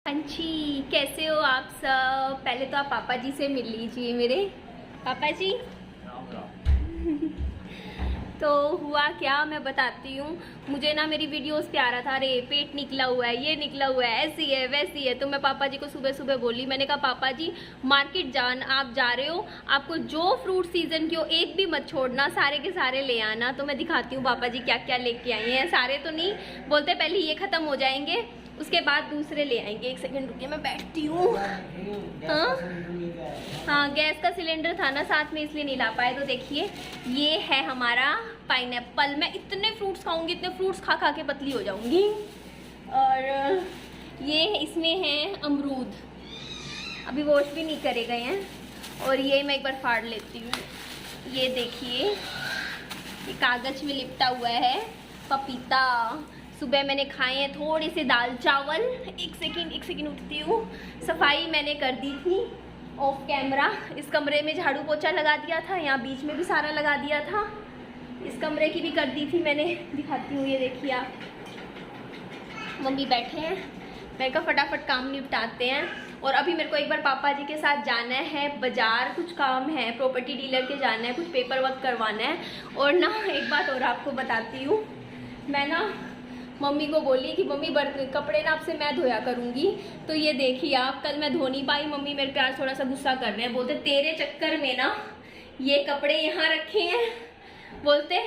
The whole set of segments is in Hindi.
जी, कैसे हो आप सब। पहले तो आप पापा जी से मिल लीजिए। मेरे पापा जी तो हुआ क्या मैं बताती हूँ। मुझे ना मेरी वीडियोस पे आ रहा था, अरे पेट निकला हुआ है, ये निकला हुआ है, ऐसी है वैसी है। तो मैं पापा जी को सुबह सुबह बोली, मैंने कहा पापा जी मार्केट आप जा रहे हो, आपको जो फ्रूट सीजन की हो एक भी मत छोड़ना, सारे के सारे ले आना। तो मैं दिखाती हूँ पापा जी क्या क्या लेके आई हैं। सारे तो नहीं बोलते, पहले ये ख़त्म हो जाएंगे उसके बाद दूसरे ले आएंगे। एक सेकंड रुकिए, मैं बैठती हूँ। हाँ गैस का सिलेंडर था ना साथ में, इसलिए नहीं ला पाए। तो देखिए ये है हमारा पाइनएप्पल। मैं इतने फ्रूट्स खाऊंगी, इतने फ्रूट्स खा खा के पतली हो जाऊंगी। और ये इसमें है अमरूद, अभी वॉश भी नहीं करे गए हैं। और ये मैं एक बार फाड़ लेती हूँ। ये देखिए ये कागज में लिपटा हुआ है पपीता। सुबह मैंने खाए हैं थोड़े से दाल चावल। एक सेकंड उठती हूँ। सफाई मैंने कर दी थी ऑफ कैमरा। इस कमरे में झाड़ू पोछा लगा दिया था, यहाँ बीच में भी सारा लगा दिया था। इस कमरे की भी कर दी थी मैंने, दिखाती हूँ। ये देखिए आप, मम्मी बैठे हैं। मैं कहा फटाफट काम निपटाते हैं। और अभी मेरे को एक बार पापा जी के साथ जाना है बाज़ार, कुछ काम है, प्रॉपर्टी डीलर के जाना है, कुछ पेपर वर्क करवाना है। और ना एक बात और आपको बताती हूँ, मैं ना मम्मी को बोली कि मम्मी कपड़े ना आपसे मैं धोया करूँगी। तो ये देखिए आप, कल मैं धो नहीं पाई। मम्मी मेरे पे आज थोड़ा सा गुस्सा कर रहे हैं, बोलते तेरे चक्कर में ना ये कपड़े यहाँ रखे हैं, बोलते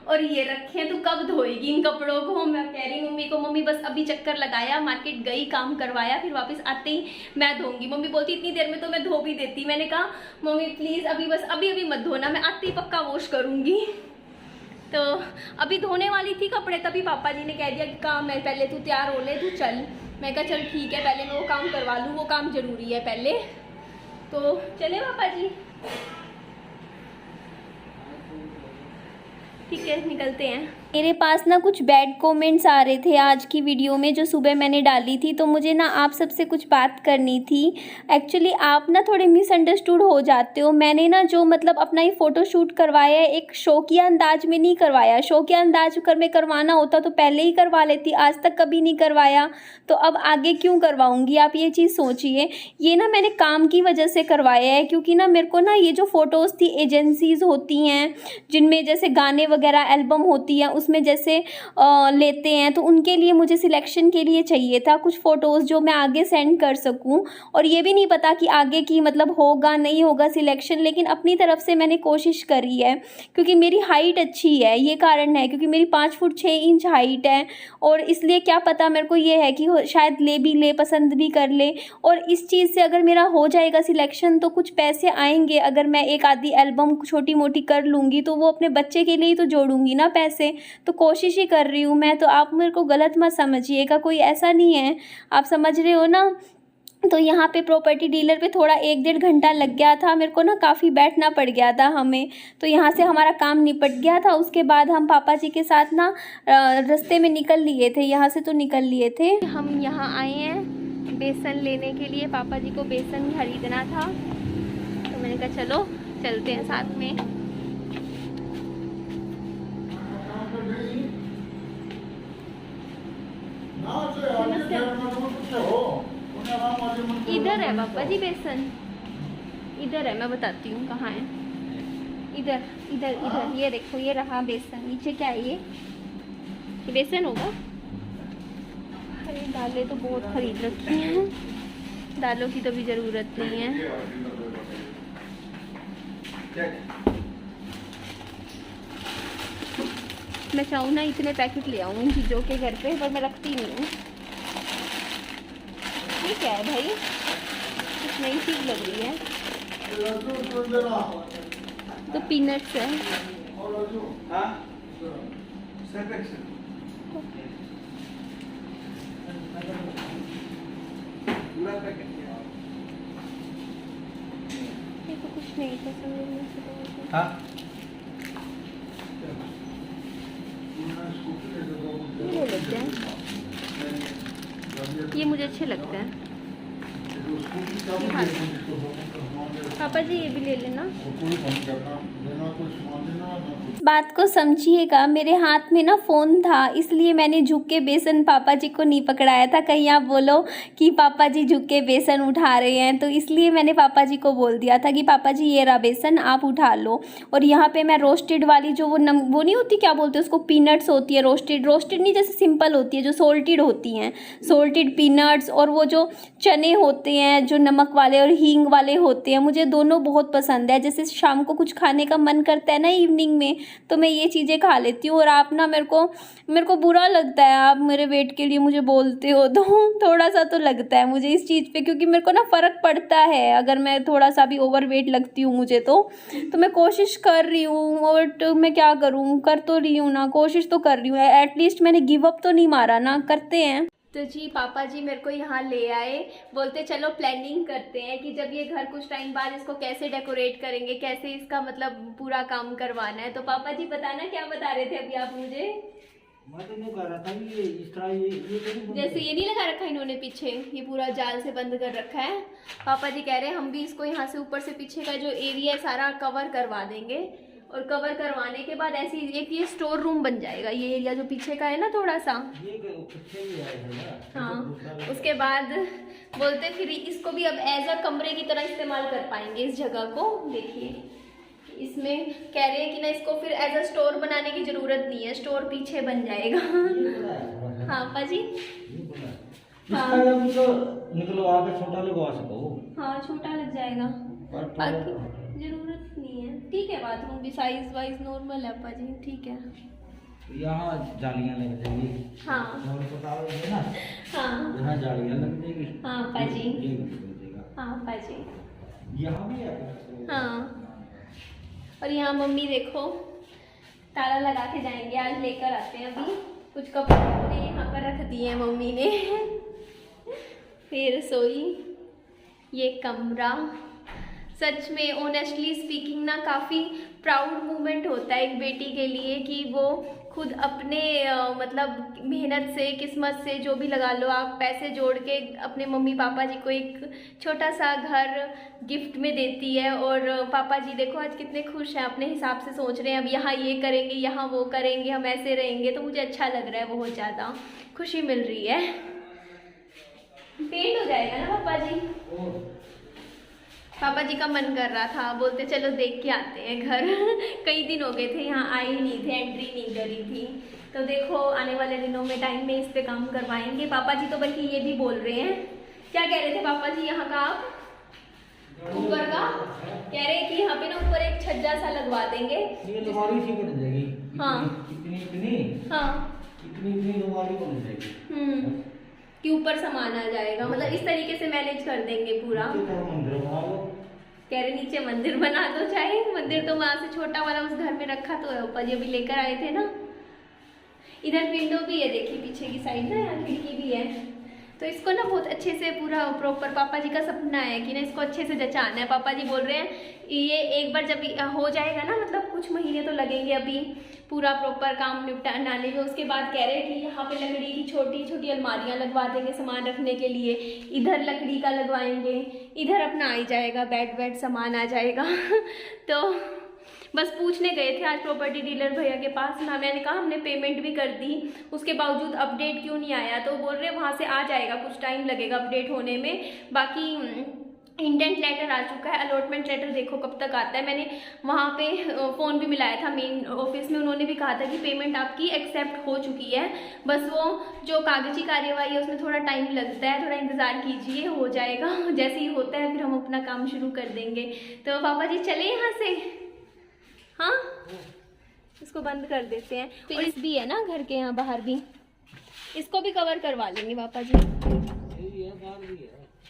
और ये रखे हैं, तू कब धोएगी इन कपड़ों को। मैं कह रही मम्मी को, मम्मी बस अभी चक्कर लगाया, मार्केट गई, काम करवाया, फिर वापस आते ही मैं धोऊंगी। मम्मी बोलती इतनी देर में तो मैं धो भी देती। मैंने कहा मम्मी प्लीज़ अभी बस अभी मत धोना, मैं आते ही पक्का वॉश करूँगी। तो अभी धोने वाली थी कपड़े, तभी पापा जी ने कह दिया कि काम है, पहले तू तैयार हो ले, तू चल। मैं कहा चल ठीक है, पहले मैं वो काम करवा लूँ, वो काम ज़रूरी है पहले। तो चले पापा जी, ठीक है निकलते हैं। मेरे पास ना कुछ बैड कमेंट्स आ रहे थे आज की वीडियो में जो सुबह मैंने डाली थी, तो मुझे ना आप सबसे कुछ बात करनी थी। एक्चुअली आप ना थोड़े मिसअंडरस्टूड हो जाते हो। मैंने ना जो मतलब अपना ये फ़ोटो शूट करवाया है, एक शौकिया अंदाज में नहीं करवाया। शौकिया अंदाज में करवाना होता तो पहले ही करवा लेती, आज तक कभी नहीं करवाया, तो अब आगे क्यों करवाऊँगी, आप ये चीज़ सोचिए। ये ना मैंने काम की वजह से करवाया है, क्योंकि ना मेरे को ना ये जो फ़ोटोज़ थी, एजेंसीज़ होती हैं जिनमें जैसे गाने वगैरह एल्बम होती है, उसमें जैसे लेते हैं, तो उनके लिए मुझे सिलेक्शन के लिए चाहिए था कुछ फ़ोटोज़ जो मैं आगे सेंड कर सकूं। और ये भी नहीं पता कि आगे की मतलब होगा नहीं होगा सिलेक्शन, लेकिन अपनी तरफ से मैंने कोशिश करी है, क्योंकि मेरी हाइट अच्छी है। ये कारण है क्योंकि मेरी 5 फुट 6 इंच हाइट है, और इसलिए क्या पता मेरे को ये है कि शायद ले पसंद भी कर ले। और इस चीज़ से अगर मेरा हो जाएगा सिलेक्शन तो कुछ पैसे आएंगे। अगर मैं एक आधी एल्बम छोटी मोटी कर लूँगी तो वो अपने बच्चे के लिए ही तो जोड़ूंगी ना पैसे, तो कोशिश ही कर रही हूँ मैं। तो आप मेरे को गलत मत समझिएगा, कोई ऐसा नहीं है, आप समझ रहे हो ना। तो यहाँ पे प्रॉपर्टी डीलर पे थोड़ा 1-1.5 घंटा लग गया था मेरे को ना, काफ़ी बैठना पड़ गया था हमें। तो यहाँ से हमारा काम निपट गया था। उसके बाद हम पापा जी के साथ ना रास्ते में निकल लिए थे, यहाँ से तो निकल लिए थे। हम यहाँ आए हैं बेसन लेने के लिए, पापा जी को बेसन खरीदना था, तो मैंने कहा चलो चलते हैं साथ में। इधर है पापा जी बेसन, इधर है, मैं बताती हूँ कहाँ है। इधर इधर इधर, ये देखो ये रहा बेसन। नीचे क्या है ये बेसन होगा। अरे दालें तो बहुत खरीद रखी हैं, दालों की तो भी ज़रूरत नहीं है। मैं चाहूँ ना इतने पैकेट ले आऊँ इन चीज़ों के घर पे, पर मैं रखती नहीं हूँ। ये क्या है भाई, कुछ नई चीज़ लग रही है। तो पीनट्स है। ये तो कुछ नहीं था समझ में। ये ले लेते हैं, ये मुझे अच्छे लगते हैं। पापा जी ये भी ले लेना। बात को समझिएगा, मेरे हाथ में ना फ़ोन था इसलिए मैंने झुक के बेसन पापा जी को नहीं पकड़ाया था। कहीं आप बोलो कि पापा जी झुक के बेसन उठा रहे हैं, तो इसलिए मैंने पापा जी को बोल दिया था कि पापा जी ये रहा बेसन, आप उठा लो। और यहाँ पे मैं रोस्टेड वाली जो वो नहीं होती, क्या बोलते हैं उसको, पीनट्स होती है रोस्टेड नहीं, जैसे सिंपल होती है, जो सोल्टेड होती हैं, सोल्टेड पीनट्स, और वो जो चने होते हैं जो नमक वाले और हींग वाले होते हैं, मुझे दोनों बहुत पसंद है। जैसे शाम को कुछ खाने का मन करता है ना इवनिंग में, तो मैं ये चीज़ें खा लेती हूँ। और आप ना मेरे को बुरा लगता है, आप मेरे वेट के लिए मुझे बोलते हो तो थोड़ा सा तो लगता है मुझे इस चीज़ पे, क्योंकि मेरे को ना फ़र्क पड़ता है अगर मैं थोड़ा सा भी ओवर वेट लगती हूँ मुझे तो मैं कोशिश कर रही हूँ। और तो मैं क्या करूँ, कर तो रही हूँ ना, कोशिश तो कर रही हूँ, एटलीस्ट मैंने गिव अप तो नहीं मारा ना, करते हैं। तो जी पापा जी मेरे को यहाँ ले आए, बोलते चलो प्लानिंग करते हैं कि जब ये घर कुछ टाइम बाद इसको कैसे डेकोरेट करेंगे, कैसे इसका मतलब पूरा काम करवाना है। तो पापा जी बताना क्या बता रहे थे अभी आप मुझे? मैं तो नहीं कर रहा था ये इस तरह ये जैसे ये नहीं लगा रखा इन्होंने पीछे, ये पूरा जाल से बंद कर रखा है। पापा जी कह रहे हैं हम भी इसको यहाँ से ऊपर से पीछे का जो एरिया है सारा कवर करवा देंगे, और कवर करवाने के बाद ऐसी एक ये स्टोर रूम बन जाएगा, ये एरिया जो पीछे का है ना थोड़ा सा। हाँ, उसके बाद बोलते फिर इसको भी अब एज अ कमरे की तरह इस्तेमाल कर पाएंगे इस जगह को। देखिए इसमें कह रहे हैं कि ना इसको फिर एज अ स्टोर बनाने की ज़रूरत नहीं है, स्टोर पीछे बन जाएगा। हाँ पापा जी, हाँ निकलो आगे छोटा लगवा सको। हाँ छोटा लग जाएगा, जरूरत नहीं है। ठीक है, बाथरूम भी साइज वाइज नॉर्मल है पापा जी, ठीक है। यहाँ जालियाँ लग जाएगी। हाँ ना, हाँ यहाँ जालियाँ लग जाएगी। हाँ पापा जी, हाँ पापा जी, यहाँ भी है। हाँ। और यहाँ मम्मी देखो ताला लगा के जाएंगे, आज लेकर आते हैं। अभी कुछ कपड़े अपने यहाँ पर रख दिए हैं मम्मी ने। फिर रसोई, ये कमरा। सच में ऑनेस्टली स्पीकिंग ना काफ़ी प्राउड मोमेंट होता है एक बेटी के लिए कि वो खुद अपने मतलब मेहनत से, किस्मत से, जो भी लगा लो आप, पैसे जोड़ के अपने मम्मी पापा जी को एक छोटा सा घर गिफ्ट में देती है। और पापा जी देखो आज कितने खुश हैं, अपने हिसाब से सोच रहे हैं अब यहाँ ये करेंगे, यहाँ वो करेंगे, हम ऐसे रहेंगे। तो मुझे अच्छा लग रहा है, बहुत ज़्यादा खुशी मिल रही है। पेंट हो जाएगा ना पापा जी? पापा जी का मन कर रहा था, बोलते चलो देख के आते हैं घर। कई दिन हो गए थे यहाँ आए ही नहीं थे, एंट्री नहीं करी थी। तो देखो आने वाले दिनों में टाइम में इस पे काम करवाएंगे। पापा जी तो बल्कि ये भी बोल रहे हैं, क्या कह रहे थे पापा जी यहाँ का, आप ऊपर का कह रहे हैं कि यहाँ पे ना ऊपर एक छज्जा सा लगवा देंगे। ये अलमारी सी बन जाएगी। हाँ इतनी हाँ अलमारी बन जाएगी कि ऊपर सामान आ जाएगा, मतलब इस तरीके से मैनेज कर देंगे पूरा। मंदिर बना लो, कह रहे नीचे मंदिर बना दो, चाहे मंदिर तो वहाँ से छोटा वाला उस घर में रखा तो है, ऊपर जी अभी लेकर आए थे ना। इधर विंडो भी है, देखिए पीछे की साइड ना, यहाँ खिड़की भी है। तो इसको ना बहुत अच्छे से पूरा प्रॉपर, पापा जी का सपना है कि ना इसको अच्छे से जचाना है। पापा जी बोल रहे हैं ये एक बार जब हो जाएगा ना, मतलब कुछ महीने तो लगेंगे अभी पूरा प्रॉपर काम निपटाने में। उसके बाद कह रहे हैं कि यहाँ पे लकड़ी की छोटी छोटी अलमारियाँ लगवा देंगे सामान रखने के लिए, इधर लकड़ी का लगवाएंगे, इधर अपना आ ही जाएगा बेड वेड सामान आ जाएगा। तो बस पूछने गए थे आज प्रॉपर्टी डीलर भैया के पास, मैंने कहा हमने पेमेंट भी कर दी, उसके बावजूद अपडेट क्यों नहीं आया? तो बोल रहे वहाँ से आ जाएगा, कुछ टाइम लगेगा अपडेट होने में। बाकी इंडेंट लेटर आ चुका है, अलॉटमेंट लेटर देखो कब तक आता है। मैंने वहाँ पे फ़ोन भी मिलाया था मेन ऑफिस में, उन्होंने भी कहा था कि पेमेंट आपकी एक्सेप्ट हो चुकी है, बस वो जो कागजी कार्यवाही है उसमें थोड़ा टाइम लगता है, थोड़ा इंतज़ार कीजिए, हो जाएगा। जैसे ही होता है फिर हम अपना काम शुरू कर देंगे। तो पापा जी चले यहाँ से, हाँ इसको बंद कर देते हैं। तो इस भी है ना घर के यहाँ बाहर भी, इसको भी कवर करवा लेंगे पापा जी।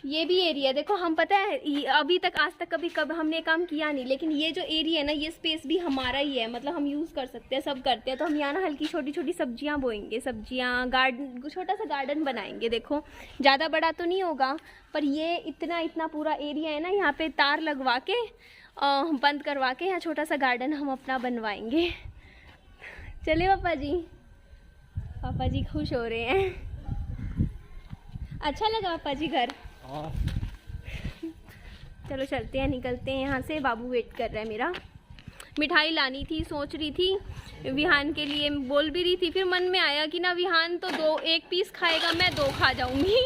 ये भी एरिया देखो, हम पता है अभी तक आज तक कभी हमने काम किया नहीं, लेकिन ये जो एरिया है ना, ये स्पेस भी हमारा ही है, मतलब हम यूज़ कर सकते हैं, सब करते हैं। तो हम यहाँ ना हल्की छोटी छोटी सब्जियाँ बोएंगे, सब्जियाँ, गार्डन, छोटा सा गार्डन बनाएंगे। देखो ज़्यादा बड़ा तो नहीं होगा, पर ये इतना पूरा एरिया है ना, यहाँ पे तार लगवा के बंद करवा के यहाँ छोटा सा गार्डन हम अपना बनवाएंगे। चले पापा जी, पापा जी खुश हो रहे हैं। अच्छा लगा पापा जी घर? चलो चलते हैं, निकलते हैं यहाँ से। बाबू वेट कर रहा है मेरा। मिठाई लानी थी, सोच रही थी विहान के लिए, बोल भी रही थी, फिर मन में आया कि ना विहान तो एक पीस खाएगा, मैं 2 खा जाऊंगी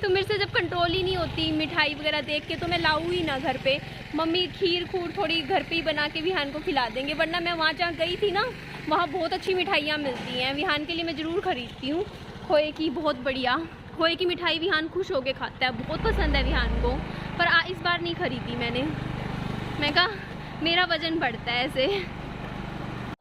तो मेरे से जब कंट्रोल ही नहीं होती मिठाई वगैरह देख के, तो मैं लाऊँ ही ना घर पे। मम्मी खीर खूर थोड़ी घर पे ही बना के विहान को खिला देंगे, वरना मैं वहाँ जहाँ गई थी ना, वहाँ बहुत अच्छी मिठाइयाँ मिलती हैं। विहान के लिए मैं ज़रूर ख़रीदती हूँ खोए की, बहुत बढ़िया खोए की मिठाई विहान खुश होके खाता है, बहुत पसंद है विहान को। पर इस बार नहीं ख़रीदी मैंने, मैं कहा मेरा वज़न बढ़ता है ऐसे।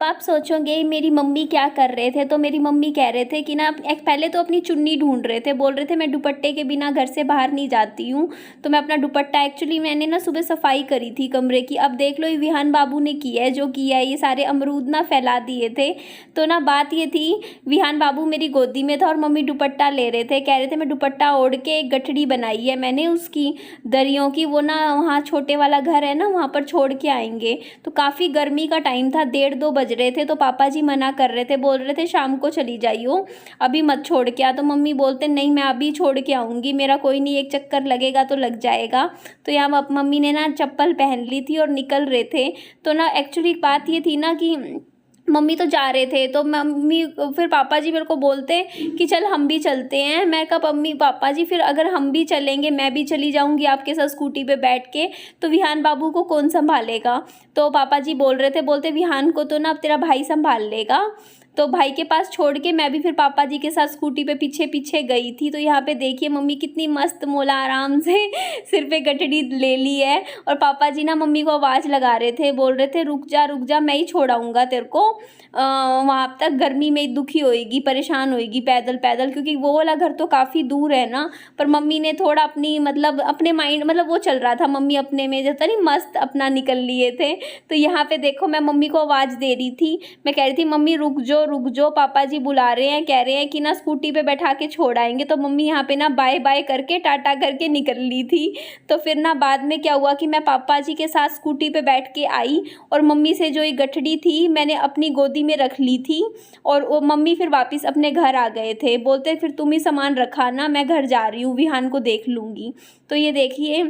आप सोचोगे मेरी मम्मी क्या कर रहे थे, तो मेरी मम्मी कह रहे थे कि ना पहले तो अपनी चुन्नी ढूंढ रहे थे, बोल रहे थे मैं दुपट्टे के बिना घर से बाहर नहीं जाती हूँ, तो मैं अपना दुपट्टा, एक्चुअली मैंने ना सुबह सफाई करी थी कमरे की। अब देख लो ये विहान बाबू ने किया है जो किया है, ये सारे अमरूद ना फैला दिए थे। तो ना बात ये थी, विहान बाबू मेरी गोदी में था और मम्मी दुपट्टा ले रहे थे, कह रहे थे मैं दुपट्टा ओढ़ के एक गठड़ी बनाई है मैंने उसकी दरियों की, वो ना वहाँ छोटे वाला घर है ना, वहाँ पर छोड़ के आएंगे। तो काफ़ी गर्मी का टाइम था, 1:30-2 बज रहे थे, तो पापा जी मना कर रहे थे, बोल रहे थे शाम को चली जाइयो, अभी मत छोड़ के आ। तो मम्मी बोलते नहीं मैं अभी छोड़ के आऊँगी, मेरा कोई नहीं, एक चक्कर लगेगा तो लग जाएगा। तो यहाँ मम्मी ने ना चप्पल पहन ली थी और निकल रहे थे। तो ना एक्चुअली बात ये थी ना कि मम्मी तो जा रहे थे, तो मम्मी फिर पापा जी मेरे को बोलते कि चल हम भी चलते हैं। मैं कहा मम्मी पापा जी फिर अगर हम भी चलेंगे, मैं भी चली जाऊंगी आपके साथ स्कूटी पे बैठ के, तो विहान बाबू को कौन संभालेगा। तो पापा जी बोल रहे थे, बोलते विहान को तो ना अब तेरा भाई संभाल लेगा। तो भाई के पास छोड़ के मैं भी फिर पापा जी के साथ स्कूटी पे पीछे पीछे गई थी। तो यहाँ पे देखिए मम्मी कितनी मस्त मोला आराम से सिर पे गठड़ी ले ली है, और पापा जी ना मम्मी को आवाज़ लगा रहे थे, बोल रहे थे रुक जा मैं ही छोड़ाऊँगा तेरे को, वहाँ तक गर्मी में दुखी होएगी, परेशान होएगी पैदल पैदल, क्योंकि वो वाला घर तो काफ़ी दूर है ना। पर मम्मी ने थोड़ा अपनी मतलब अपने माइंड मतलब वो चल रहा था, मम्मी अपने में जैसा नहीं मस्त अपना निकल लिए थे। तो यहाँ पे देखो मैं मम्मी को आवाज़ दे रही थी, मैं कह रही थी मम्मी रुक जो पापा जी बुला रहे हैं, कह रहे हैं कि ना स्कूटी पे बैठा के छोड़ आएंगे। तो मम्मी यहाँ पे ना बाय बाय करके टाटा करके निकल ली थी। तो फिर ना बाद में क्या हुआ कि मैं पापा जी के साथ स्कूटी पे बैठ के आई, और मम्मी से जो ये गठड़ी थी मैंने अपनी गोदी में रख ली थी, और वो मम्मी फिर वापस अपने घर आ गए थे, बोलते फिर तुम ही सामान रखा ना, मैं घर जा रही हूँ, विहान को देख लूँगी। तो ये देखिए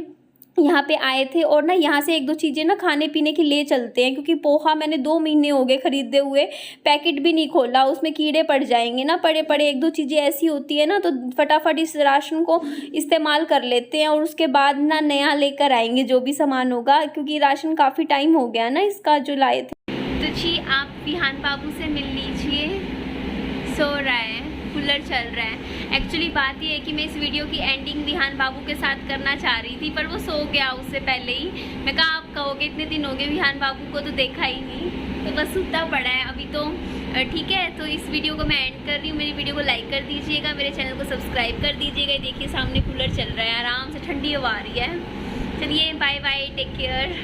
यहाँ पे आए थे, और ना यहाँ से 1-2 चीज़ें ना खाने पीने की ले चलते हैं, क्योंकि पोहा मैंने 2 महीने हो गए ख़रीदे हुए, पैकेट भी नहीं खोला, उसमें कीड़े पड़ जाएंगे ना, पड़े 1-2 चीज़ें ऐसी होती है ना, तो फटाफट इस राशन को इस्तेमाल कर लेते हैं, और उसके बाद ना नया लेकर आएंगे जो भी सामान होगा, क्योंकि राशन काफ़ी टाइम हो गया ना इसका जो लाए थे। तो जी आप विहान बाबू से मिल लीजिए, सो रहा है, कूलर चल रहा है। एक्चुअली बात ये है कि मैं इस वीडियो की एंडिंग विहान बाबू के साथ करना चाह रही थी, पर वो सो गया उससे पहले ही। मैं कहा आप कहोगे इतने दिन हो गए विहान बाबू को तो देखा ही नहीं, तो बस सूता पड़ा है अभी तो। ठीक है, तो इस वीडियो को मैं एंड कर रही हूँ। मेरी वीडियो को लाइक कर दीजिएगा, मेरे चैनल को सब्सक्राइब कर दीजिएगा। देखिए सामने कूलर चल रहा है, आराम से ठंडी हवा आ रही है। चलिए बाय बाय, टेक केयर।